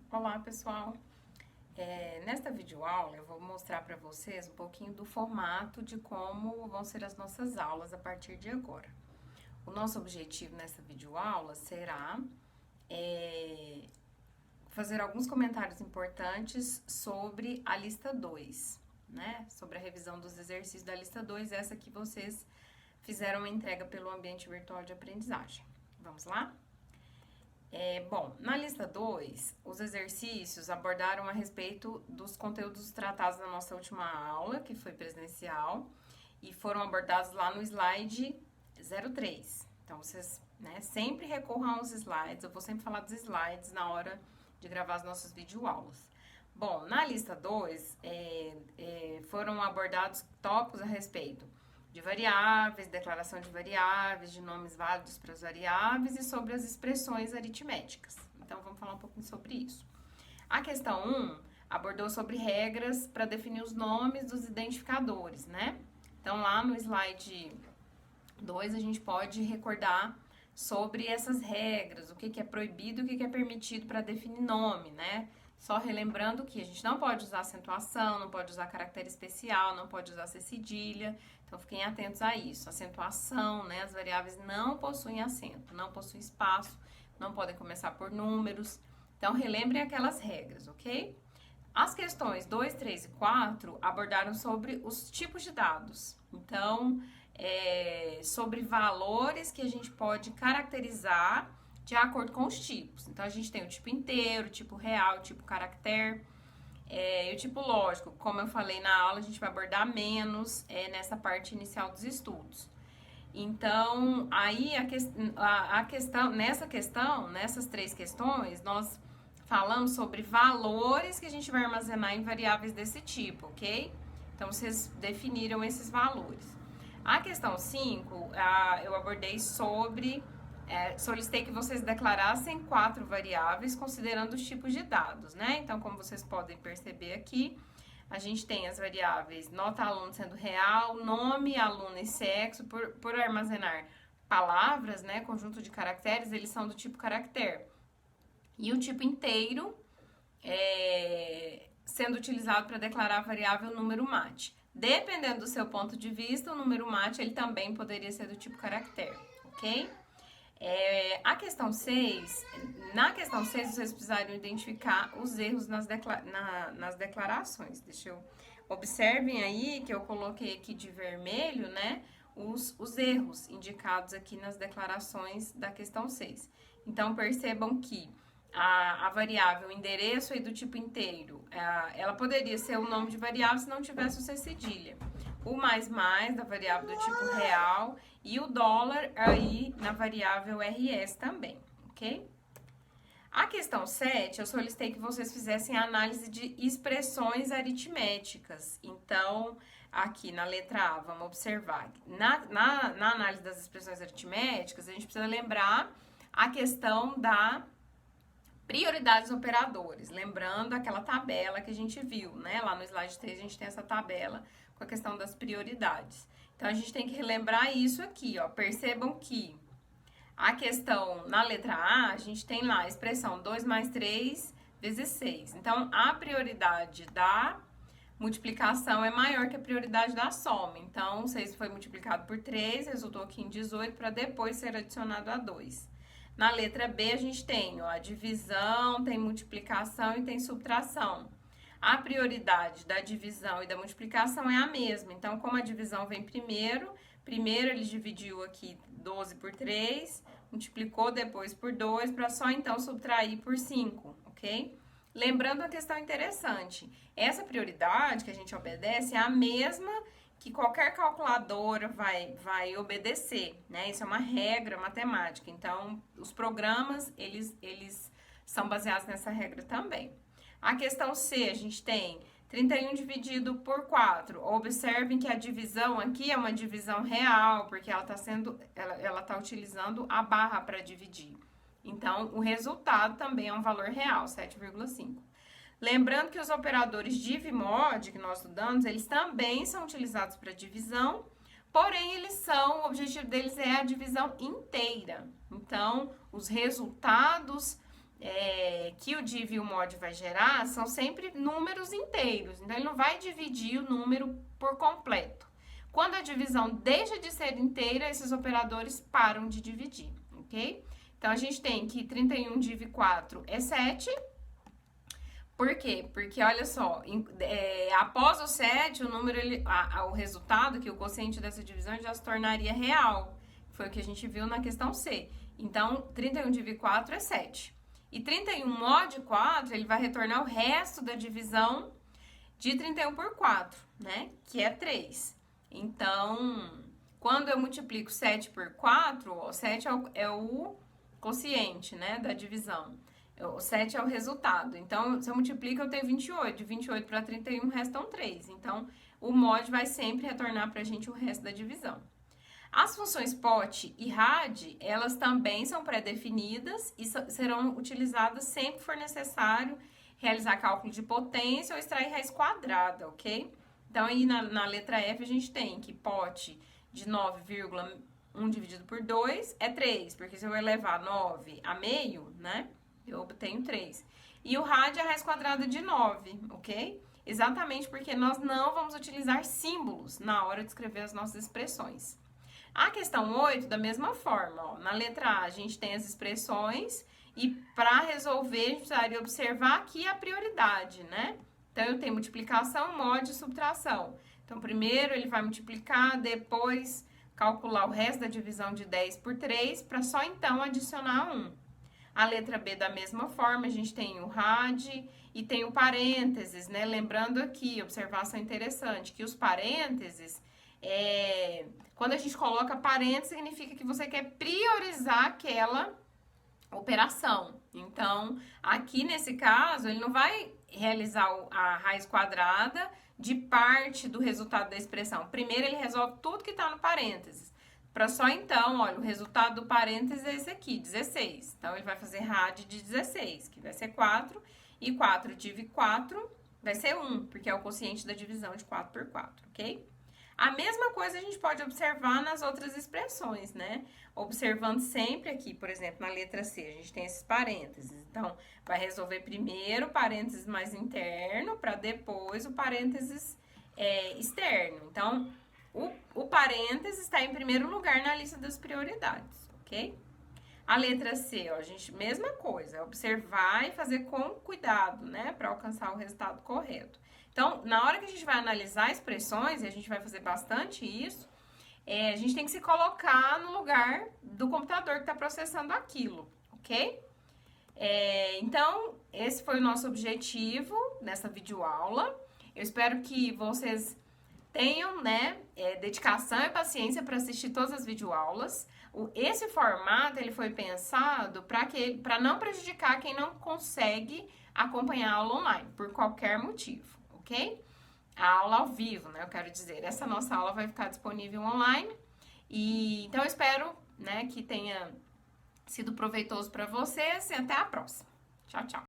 Olá, pessoal! Nesta videoaula eu vou mostrar para vocês um pouquinho do formato de como vão ser as nossas aulas a partir de agora. O nosso objetivo nessa videoaula será fazer alguns comentários importantes sobre a lista 2, né? Sobre a revisão dos exercícios da lista 2, essa que vocês fizeram uma entrega pelo ambiente virtual de aprendizagem. Vamos lá? Bom, na lista 2, os exercícios abordaram a respeito dos conteúdos tratados na nossa última aula, que foi presencial, e foram abordados lá no slide 03. Então, vocês sempre recorram aos slides, eu vou sempre falar dos slides na hora de gravar as nossas videoaulas. Bom, na lista 2, foram abordados tópicos a respeito de variáveis, declaração de variáveis, de nomes válidos para as variáveis e sobre as expressões aritméticas. Então, vamos falar um pouquinho sobre isso. A questão 1 abordou sobre regras para definir os nomes dos identificadores, né? Então, lá no slide 2, a gente pode recordar sobre essas regras, o que é proibido e o que é permitido para definir nome, né? Só relembrando que a gente não pode usar acentuação, não pode usar caractere especial, não pode usar cedilha. Então, fiquem atentos a isso. Acentuação, né? As variáveis não possuem acento, não possuem espaço, não podem começar por números. Então, relembrem aquelas regras, ok? As questões 2, 3 e 4 abordaram sobre os tipos de dados. Então, sobre valores que a gente pode caracterizar de acordo com os tipos. Então, a gente tem o tipo inteiro, o tipo real, o tipo caractere, e o tipo lógico. Como eu falei na aula, a gente vai abordar menos nessa parte inicial dos estudos. Então, aí nessas três questões, nós falamos sobre valores que a gente vai armazenar em variáveis desse tipo, ok? Então, vocês definiram esses valores. A questão 5, eu abordei sobre... solicitei que vocês declarassem 4 variáveis, considerando os tipos de dados, né? Então, como vocês podem perceber aqui, a gente tem as variáveis nota aluno sendo real, nome, aluno e sexo, por armazenar palavras, né? Conjunto de caracteres, eles são do tipo caractere. E o tipo inteiro sendo utilizado para declarar a variável número mate. Dependendo do seu ponto de vista, o número mate ele também poderia ser do tipo caractere, ok? A questão 6, na questão 6, vocês precisariam identificar os erros nas declarações. Observem aí que eu coloquei aqui de vermelho, né, os erros indicados aqui nas declarações da questão 6. Então, percebam que a variável endereço aí do tipo inteiro, ela poderia ser o nome de variável se não tivesse o C cedilha. O mais da variável do tipo real e o dólar aí na variável RS também, ok? A questão 7, eu solicitei que vocês fizessem a análise de expressões aritméticas. Então, aqui na letra A, vamos observar. Na análise das expressões aritméticas, a gente precisa lembrar a questão da prioridade dos operadores. Lembrando aquela tabela que a gente viu, né? Lá no slide 3 a gente tem essa tabela com a questão das prioridades. Então, a gente tem que relembrar isso aqui, ó. Percebam que a questão na letra A, a gente tem lá a expressão 2 mais 3 vezes 6. Então, a prioridade da multiplicação é maior que a prioridade da soma. Então, 6 foi multiplicado por 3, resultou aqui em 18, para depois ser adicionado a 2. Na letra B, a gente tem a divisão, tem multiplicação e tem subtração. A prioridade da divisão e da multiplicação é a mesma. Então, como a divisão vem primeiro ele dividiu aqui 12 por 3, multiplicou depois por 2, para só então subtrair por 5, ok? Lembrando uma questão interessante, essa prioridade que a gente obedece é a mesma que qualquer calculadora vai obedecer, né? Isso é uma regra matemática. Então, os programas, eles são baseados nessa regra também. A questão C, a gente tem 31 dividido por 4. Observem que a divisão aqui é uma divisão real, porque ela tá utilizando a barra para dividir. Então, o resultado também é um valor real, 7,5. Lembrando que os operadores div e mod que nós estudamos, eles também são utilizados para divisão, porém o objetivo deles é a divisão inteira. Então, os resultados que o div e o mod vai gerar são sempre números inteiros. Então, ele não vai dividir o número por completo. Quando a divisão deixa de ser inteira, esses operadores param de dividir, ok? Então, a gente tem que 31 div 4 é 7. Por quê? Porque, olha só, após o 7, o número, o resultado, que o quociente dessa divisão já se tornaria real. Foi o que a gente viu na questão C. Então, 31 div 4 é 7. E 31 mod 4, ele vai retornar o resto da divisão de 31 por 4, né? Que é 3. Então, quando eu multiplico 7 por 4, ó, 7 é o quociente, né, da divisão. O 7 é o resultado. Então, se eu multiplico, eu tenho 28. De 28 para 31, restam 3. Então, o mod vai sempre retornar para a gente o resto da divisão. As funções pot e rad, elas também são pré-definidas e serão utilizadas sempre que for necessário realizar cálculo de potência ou extrair raiz quadrada, ok? Então, aí na letra F a gente tem que pot de 9,1 dividido por 2 é 3, porque se eu elevar 9 a meio, né, eu obtenho 3. E o rad é a raiz quadrada de 9, ok? Exatamente porque nós não vamos utilizar símbolos na hora de escrever as nossas expressões. A questão 8, da mesma forma, ó, na letra A a gente tem as expressões e para resolver a gente precisaria observar aqui a prioridade, né? Então, eu tenho multiplicação, mod e subtração. Então, primeiro ele vai multiplicar, depois calcular o resto da divisão de 10 por 3, para só então adicionar 1. A letra B, da mesma forma, a gente tem o rad e tem o parênteses, né? Lembrando aqui, observação interessante, que os parênteses... quando a gente coloca parênteses, significa que você quer priorizar aquela operação. Então, aqui nesse caso, ele não vai realizar a raiz quadrada de parte do resultado da expressão. Primeiro, ele resolve tudo que está no parênteses. Para só então, olha, o resultado do parênteses é esse aqui, 16. Então, ele vai fazer rad de 16, que vai ser 4. E 4 div 4 vai ser 1, porque é o quociente da divisão de 4 por 4, ok? A mesma coisa a gente pode observar nas outras expressões, né? Observando sempre aqui, por exemplo, na letra C, a gente tem esses parênteses. Então, vai resolver primeiro o parênteses mais interno, para depois o parênteses externo. Então, o parênteses está em primeiro lugar na lista das prioridades, ok? A letra C, ó, a gente, mesma coisa, observar e fazer com cuidado, né? Para alcançar o resultado correto. Então, na hora que a gente vai analisar expressões, e a gente vai fazer bastante isso, a gente tem que se colocar no lugar do computador que está processando aquilo, ok? Então, esse foi o nosso objetivo nessa videoaula. Eu espero que vocês tenham, né, dedicação e paciência para assistir todas as videoaulas. Esse formato, ele foi pensado para não prejudicar quem não consegue acompanhar a aula online, por qualquer motivo. Ok? A aula ao vivo, né? Eu quero dizer, essa nossa aula vai ficar disponível online. Então, eu espero, né, que tenha sido proveitoso para vocês e até a próxima. Tchau, tchau.